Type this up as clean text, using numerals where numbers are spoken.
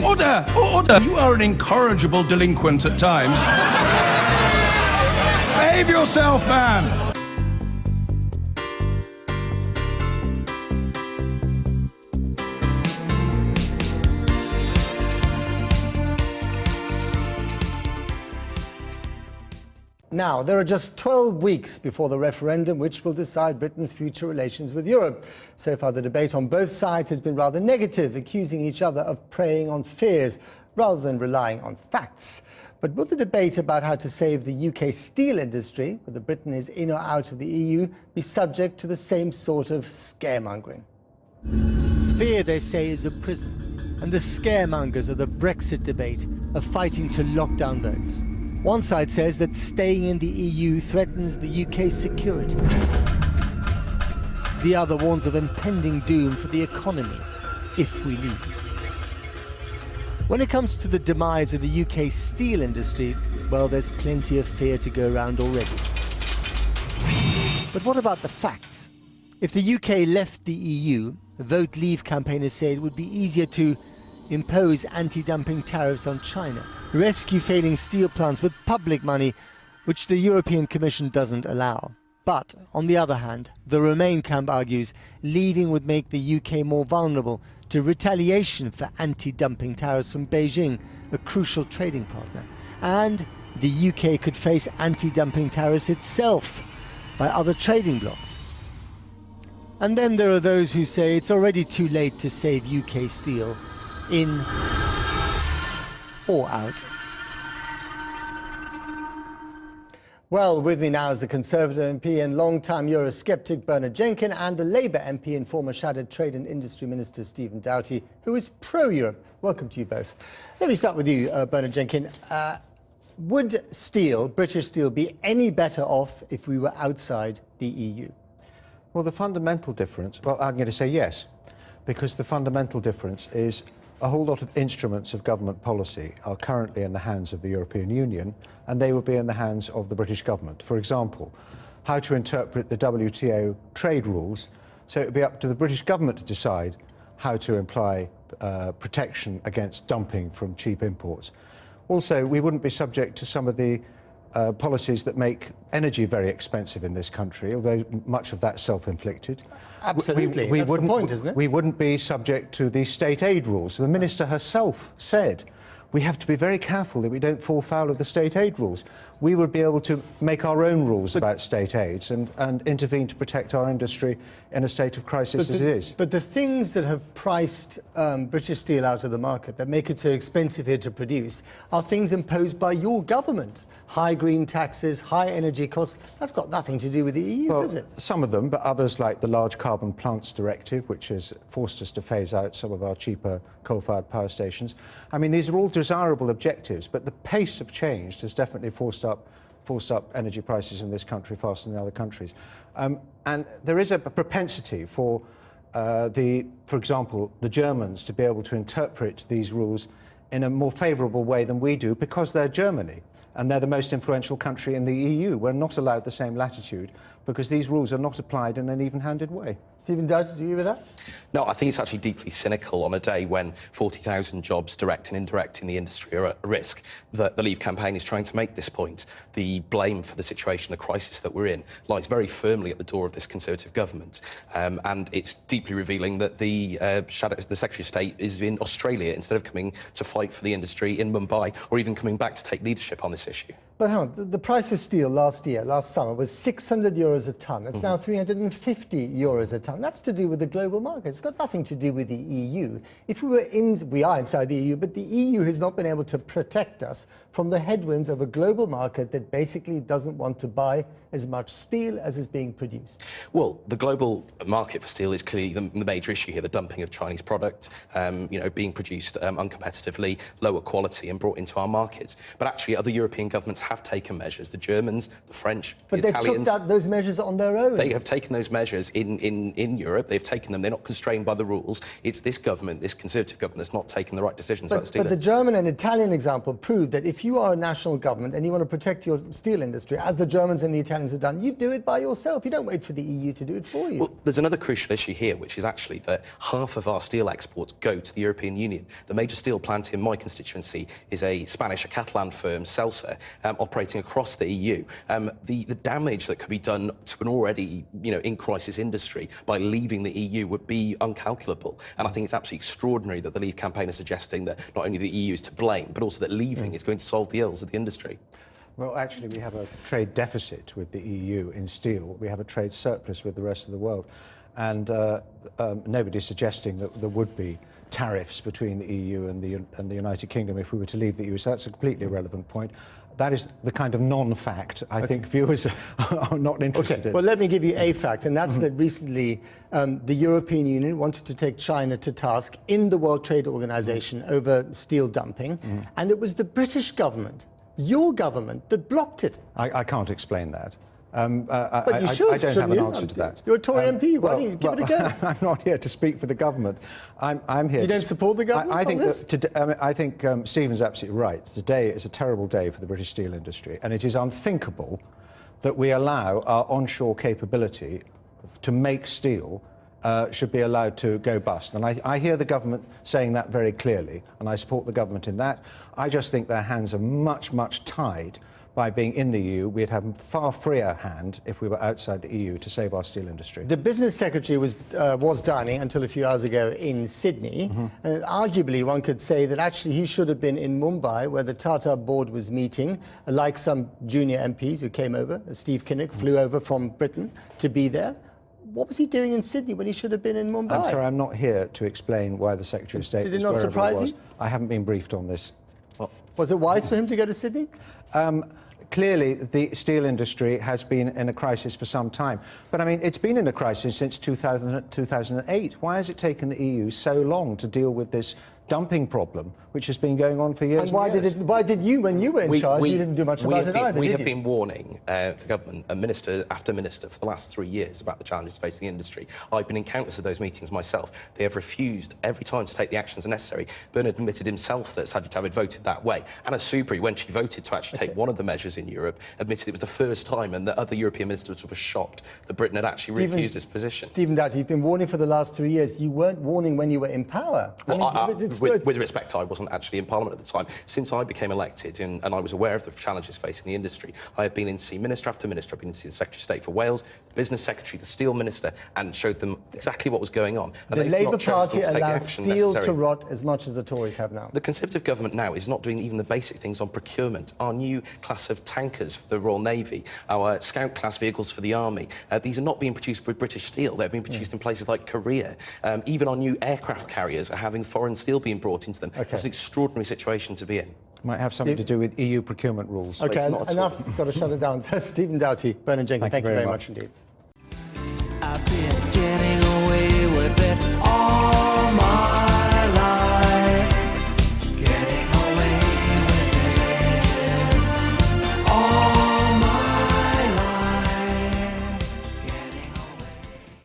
Order! Order! You are an incorrigible delinquent at times. Behave yourself, man! Now, there are just 12 weeks before the referendum which will decide Britain's future relations with Europe. So far, the debate on both sides has been rather negative, accusing each other of preying on fears rather than relying on facts. But will the debate about how to save the UK steel industry, whether Britain is in or out of the EU, be subject to the same sort of scaremongering? Fear, they say, is a prison, and the scaremongers of the Brexit debate are fighting to lock down votes. One side says that staying in the EU threatens the UK's security. The other warns of impending doom for the economy if we leave. When it comes to the demise of the UK steel industry, well, there's plenty of fear to go around already. But what about the facts? If the UK left the EU, the Vote Leave campaigners say it would be easier to impose anti-dumping tariffs on China, rescue failing steel plants with public money, which the European Commission doesn't allow. But, on the other hand, the Remain camp argues leaving would make the UK more vulnerable to retaliation for anti-dumping tariffs from Beijing, a crucial trading partner. And the UK could face anti-dumping tariffs itself by other trading blocs. And then there are those who say it's already too late to save UK steel, in or out. Well, with me now is the Conservative MP and long-time Eurosceptic Bernard Jenkin and the Labour MP and former Shadow Trade and Industry Minister Stephen Doughty, who is pro-Europe. Welcome to you both. Let me start with you, Bernard Jenkin. Would steel, British steel, be any better off if we were outside the EU? Well, the fundamental difference, well, I'm going to say yes, because the fundamental difference is a whole lot of instruments of government policy are currently in the hands of the European Union, and they will be in the hands of the British government. For example, how to interpret the WTO trade rules, so it would be up to the British government to decide how to imply protection against dumping from cheap imports. Also, we wouldn't be subject to some of the policies that make energy very expensive in this country, although much of that's self-inflicted. Absolutely, that's the point, isn't it? We wouldn't be subject to the state aid rules. The Minister herself said we have to be very careful that we don't fall foul of the state aid rules. We would be able to make our own rules about state aids and intervene to protect our industry in a state of crisis as it is. But the things that have priced British steel out of the market, that make it so expensive here to produce, are things imposed by your government. High green taxes, high energy costs. That's got nothing to do with the EU, does it? Some of them, but others, like the Large Carbon Plants Directive, which has forced us to phase out some of our cheaper coal-fired power stations. I mean, these are all desirable objectives, but the pace of change has definitely forced up energy prices in this country faster than other countries. And there is a propensity for example, the Germans to be able to interpret these rules in a more favourable way than we do because they're Germany and they're the most influential country in the EU. We're not allowed the same latitude because these rules are not applied in an even-handed way. Stephen Doughty, do you agree with that? No, I think it's actually deeply cynical on a day when 40,000 jobs, direct and indirect, in the industry are at risk, that the Leave campaign is trying to make this point. The blame for the situation, the crisis that we're in, lies very firmly at the door of this Conservative government. And it's deeply revealing that the Secretary of State is in Australia instead of coming to fight for the industry in Mumbai or even coming back to take leadership on this issue. But hang on, the price of steel last summer, was €600 a tonne. It's now €350 a tonne. That's to do with the global market. It's got nothing to do with the EU. If we are inside the EU, but the EU has not been able to protect us from the headwinds of a global market that basically doesn't want to buy as much steel as is being produced. Well, the global market for steel is clearly the major issue here, the dumping of Chinese product, being produced uncompetitively, lower quality and brought into our markets. But actually other European governments have taken measures, the Germans, the French, the Italians. But they've took those measures on their own. They have taken those measures in Europe. They've taken them. They're not constrained by the rules. It's this government, this Conservative government, that's not taken the right decisions about steel. But the German and Italian example proved that if you are a national government and you want to protect your steel industry, as the Germans and the Italians Chinese have done. You do it by yourself. You don't wait for the EU to do it for you. Well, there's another crucial issue here, which is actually that half of our steel exports go to the European Union. The major steel plant in my constituency is a Catalan firm, Celsa, operating across the EU. The damage that could be done to an already, in crisis industry by leaving the EU would be uncalculable. And I think it's absolutely extraordinary that the Leave campaign is suggesting that not only the EU is to blame, but also that leaving is going to solve the ills of the industry. Well, actually, we have a trade deficit with the EU in steel. We have a trade surplus with the rest of the world. And nobody's suggesting that there would be tariffs between the EU and the United Kingdom if we were to leave the EU. So that's a completely irrelevant point. That is the kind of non-fact I think viewers are not interested in. Well, let me give you a fact, and that's that recently the European Union wanted to take China to task in the World Trade Organization over steel dumping, and it was the British government, your government, that blocked it. I can't explain that. But you should, I don't have an answer to that. You're a Tory MP. Why don't you give it a go? I'm not here to speak for the government. I'm here. You don't support the government I think on this? I think Stephen's absolutely right. Today is a terrible day for the British steel industry, and it is unthinkable that we allow our onshore capability to make steel should be allowed to go bust. And I hear the government saying that very clearly, and I support the government in that. I just think their hands are much, much tied by being in the EU. We'd have a far freer hand if we were outside the EU to save our steel industry. The business secretary was dining until a few hours ago in Sydney. And arguably, one could say that actually he should have been in Mumbai, where the Tata board was meeting, like some junior MPs who came over. Steve Kinnock flew over from Britain to be there. What was he doing in Sydney when he should have been in Mumbai? I'm sorry, I'm not here to explain why the Secretary of State Did it was not wherever surprise it was. you? I haven't been briefed on this. Was it wise for him to go to Sydney? Clearly, the steel industry has been in a crisis for some time. But, I mean, it's been in a crisis since 2008. Why has it taken the EU so long to deal with this dumping problem, which has been going on for years? And why did you, when you were in charge, you didn't do much about it either, We did have you? been warning the government, minister after minister, for the last 3 years about the challenges facing the industry. I've been in countless of those meetings myself. They have refused every time to take the actions necessary. Bernard admitted himself that Sajid had voted that way. Anna Soubry, when she voted to actually take one of the measures in Europe, admitted it was the first time, and the other European ministers were shocked that Britain had actually refused its position. Stephen Doughty, you've been warning for the last 3 years. You weren't warning when you were in power. Well, with respect, I wasn't actually in Parliament at the time. Since I became elected and I was aware of the challenges facing the industry, I have been in to see Minister after Minister. I've been in to see the Secretary of State for Wales, the Business Secretary, the Steel Minister, and showed them exactly what was going on. And the Labour Party allowed allowed steel to rot as much as the Tories have now. The Conservative government now is not doing even the basic things on procurement. Our new class of tankers for the Royal Navy, our Scout class vehicles for the Army, these are not being produced with British steel. They're being produced in places like Korea. Even our new aircraft carriers are having foreign steel being brought into them. It's an extraordinary situation to be in. Might have something to do with EU procurement rules. OK, enough. Got to shut it down. Stephen Doughty, Bernard Jenkins, thank you very much indeed.